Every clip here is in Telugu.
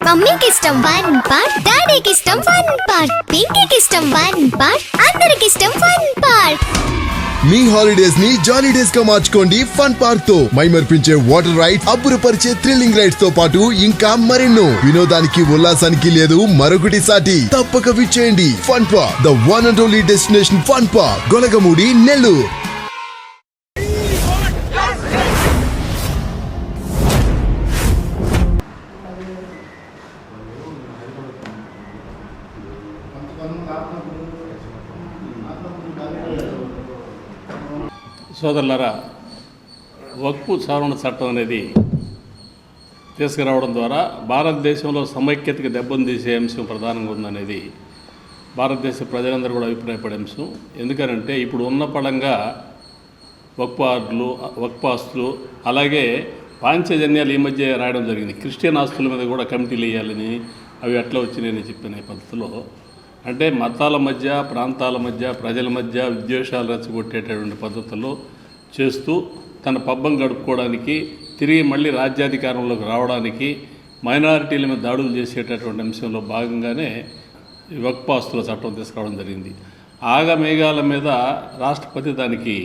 మమ్మీకి ఇష్టం 1 పార్ట్, డాడీకి ఇష్టం 1 పార్ట్, పింకీకి ఇష్టం 1 పార్ట్, అందరికి ఇష్టం 1 పార్ట్. మీ హాలిడేస్ ని జాలీ డేస్ గా మార్చుకోండి ఫన్ పార్క్ తో. మైమర్పించే వాటర్ రైడ్స్, అబ్బురపరిచే థ్రిల్లింగ్ రైడ్స్ తో పాటు ఇంకా మరెన్నో. వినోదానికి ఉల్లాసానికి లేదు మరొకటి సాటి. తప్పక విచ్చేయండి fun park, the one and only destination fun park, Golagamudi, Nellore. సోదరులారా, వక్ఫ్ సవరణ చట్టం అనేది తీసుకురావడం ద్వారా భారతదేశంలో సమైక్యతకి దెబ్బను తీసే అంశం ప్రధానంగా ఉందనేది భారతదేశ ప్రజలందరూ కూడా అభిప్రాయపడే అంశం. ఎందుకనంటే ఇప్పుడు ఉన్న పడంగా వక్ఫ్ ఆస్తులు అలాగే పాంచజన్యాలు ఈ మధ్య రాయడం జరిగింది. క్రిస్టియన్ ఆస్తుల మీద కూడా కమిటీలు వేయాలని, అవి ఎట్లా వచ్చినాయని చెప్పిన పద్ధతిలో అంటే మతాల మధ్య, ప్రాంతాల మధ్య, ప్రజల మధ్య విద్వేషాలు రెచ్చగొట్టేటటువంటి పద్ధతుల్లో చేస్తూ తన పబ్బం గడుపుకోవడానికి, తిరిగి మళ్ళీ రాజ్యాధికారంలోకి రావడానికి, మైనారిటీల మీద దాడులు చేసేటటువంటి అంశంలో భాగంగానే ఈ వక్ఫ్ ఆస్తుల చట్టం తీసుకురావడం జరిగింది. ఆగమేఘాల మీద రాష్ట్రపతి దానికి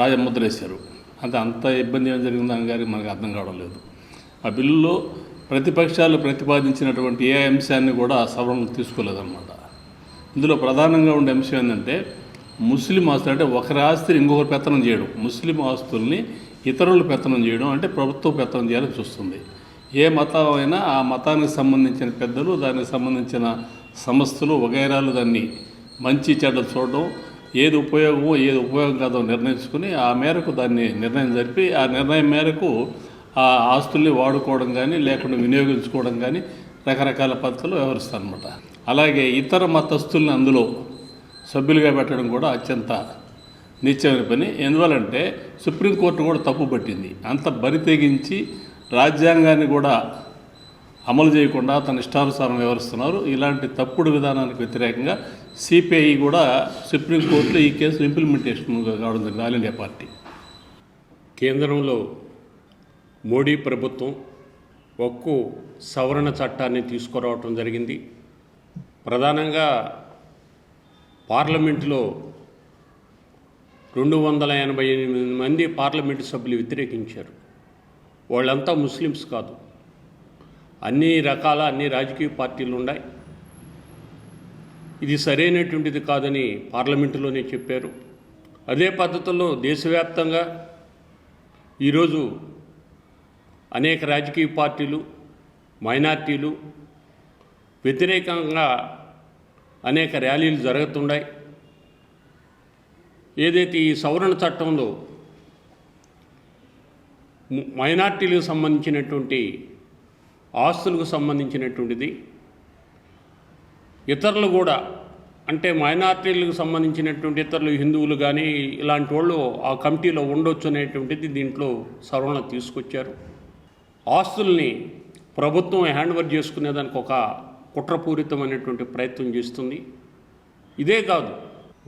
రాజముద్ర వేశారు. అంత ఇబ్బంది ఏం జరిగిందని గారికి మనకు అర్థం కావడం లేదు. ఆ బిల్లులో ప్రతిపక్షాలు ప్రతిపాదించినటువంటి ఏ అంశాన్ని కూడా సవరణలు తీసుకోలేదన్నమాట. ఇందులో ప్రధానంగా ఉండే అంశం ఏంటంటే ముస్లిం ఆస్తులు, అంటే ఒకరి ఆస్తిని ఇంకొకరు పెత్తనం చేయడం, ముస్లిం ఆస్తుల్ని ఇతరులు పెత్తనం చేయడం అంటే ప్రభుత్వం పెత్తనం చేయాలని చూస్తుంది. ఏ మతం అయినా ఆ మతానికి సంబంధించిన పెద్దలు, దానికి సంబంధించిన సంస్థలు వగైరాలు దాన్ని మంచి చెడ్డలు చూడడం, ఏది ఉపయోగమో ఏది ఉపయోగం కాదో నిర్ణయించుకుని ఆ మేరకు దాన్ని నిర్ణయం జరిపి ఆ నిర్ణయం మేరకు ఆ ఆస్తుల్ని వాడుకోవడం కానీ లేకుండా వినియోగించుకోవడం కానీ రకరకాల పద్ధతులు వ్యవహరిస్తారనమాట. అలాగే ఇతర మతస్థుల్ని అందులో సభ్యులుగా పెట్టడం కూడా అత్యంత నీచమైన పని. ఎందువల్లంటే సుప్రీంకోర్టు కూడా తప్పు పట్టింది. అంత బరి తెగించి రాజ్యాంగాన్ని కూడా అమలు చేయకుండా తన ఇష్టానుసారం వ్యవహరిస్తున్నారు. ఇలాంటి తప్పుడు విధానానికి వ్యతిరేకంగా సిపిఐ కూడా సుప్రీంకోర్టులో ఈ కేసు ఇంప్లిమెంటేషన్ కావడం జరిగింది. ఆల్ ఇండియా పార్టీ కేంద్రంలో మోడీ ప్రభుత్వం వక్ఫ్ సవరణ చట్టాన్ని తీసుకురావటం జరిగింది. ప్రధానంగా పార్లమెంటులో 288 మంది పార్లమెంటు సభ్యులు వ్యతిరేకించారు. వాళ్ళంతా ముస్లిమ్స్ కాదు, అన్ని రాజకీయ పార్టీలు ఉన్నాయి. ఇది సరైనటువంటిది కాదని పార్లమెంటులోనే చెప్పారు. అదే పద్ధతిలో దేశవ్యాప్తంగా ఈరోజు అనేక రాజకీయ పార్టీలు, మైనార్టీలు వ్యతిరేకంగా అనేక ర్యాలీలు జరుగుతున్నాయి. ఏదైతే ఈ సవరణ చట్టంలో మైనార్టీలకు సంబంధించినటువంటి ఆస్తులకు సంబంధించినటువంటిది, ఇతరులు కూడా అంటే మైనార్టీలకు సంబంధించినటువంటి ఇతరులు హిందువులు కానీ ఇలాంటి వాళ్ళు ఆ కమిటీలో ఉండొచ్చు అనేటువంటిది దీంట్లో సవరణ తీసుకొచ్చారు. ఆస్తుల్ని ప్రభుత్వం హ్యాండ్ ఓవర్ చేసుకునేదానికి ఒక కుట్రపూరితమైనటువంటి ప్రయత్నం చేస్తుంది. ఇదే కాదు,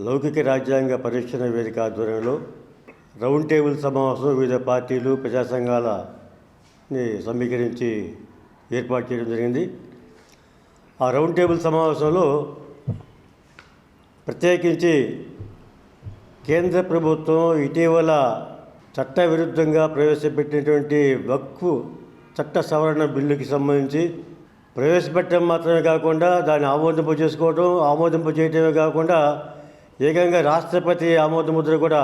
లౌకిక రాజ్యాంగ పరిరక్షణ వేదిక ఆధ్వర్యంలో రౌండ్ టేబుల్ సమావేశం వివిధ పార్టీలు, ప్రజా సంఘాలని సమీకరించి ఏర్పాటు చేయడం జరిగింది. ఆ రౌండ్ టేబుల్ సమావేశంలో ప్రత్యేకించి కేంద్ర ప్రభుత్వం ఇటీవల చట్టవిరుద్ధంగా ప్రవేశపెట్టినటువంటి వక్ఫ్ చట్ట సవరణ బిల్లుకి సంబంధించి ప్రవేశపెట్టడం మాత్రమే కాకుండా దాన్ని ఆమోదింప చేయటమే కాకుండా ఏకంగా రాష్ట్రపతి ఆమోద ముద్ర కూడా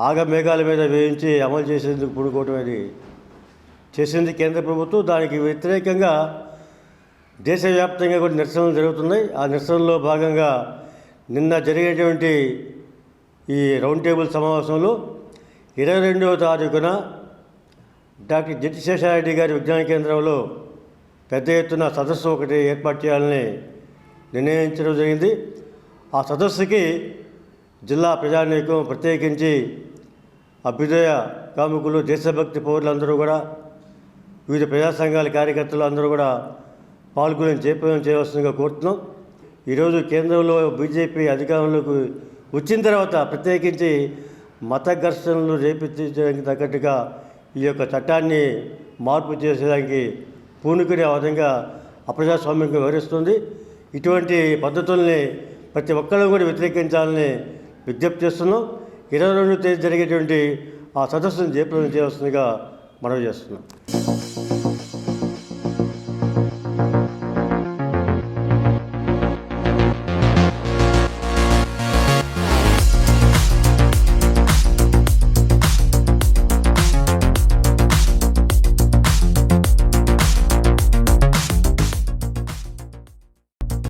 ఆగమేఘాల మీద వేయించి అమలు చేసేందుకు పూనుకోవడం అది చేసింది కేంద్ర ప్రభుత్వం. దానికి వ్యతిరేకంగా దేశవ్యాప్తంగా కూడా నిరసనలు జరుగుతున్నాయి. ఆ నిరసనలో భాగంగా నిన్న జరిగేటువంటి ఈ రౌండ్ టేబుల్ సమావేశంలో 22వ తారీఖున డాక్టర్ జట్టి శేషారెడ్డి గారి విజ్ఞాన కేంద్రంలో పెద్ద ఎత్తున సదస్సు ఒకటి ఏర్పాటు చేయాలని నిర్ణయించడం జరిగింది. ఆ సదస్సుకి జిల్లా ప్రజానీకం, ప్రత్యేకించి అభ్యుదయ కాముకులు, దేశభక్తి పౌరులందరూ కూడా, వివిధ ప్రజా సంఘాల కార్యకర్తలు అందరూ కూడా పాల్గొని జయప్రదం చేయవలసిందిగా కోరుతున్నాం. ఈరోజు కేంద్రంలో బీజేపీ అధికారంలోకి వచ్చిన తర్వాత ప్రత్యేకించి మత ఘర్షణలు రేపించడానికి తగ్గట్టుగా ఈ యొక్క చట్టాన్ని మార్పు చేసేదానికి పూనుకుని ఆ విధంగా అప్రజాస్వామ్యంగా వివరిస్తుంది. ఇటువంటి పద్ధతుల్ని ప్రతి ఒక్కరూ కూడా వ్యతిరేకించాలని విజ్ఞప్తి చేస్తున్నాం. 22వ తేదీ జరిగేటువంటి ఆ సదస్సును జయప్రదం చేయవలసిందిగా మనవి చేస్తున్నాం.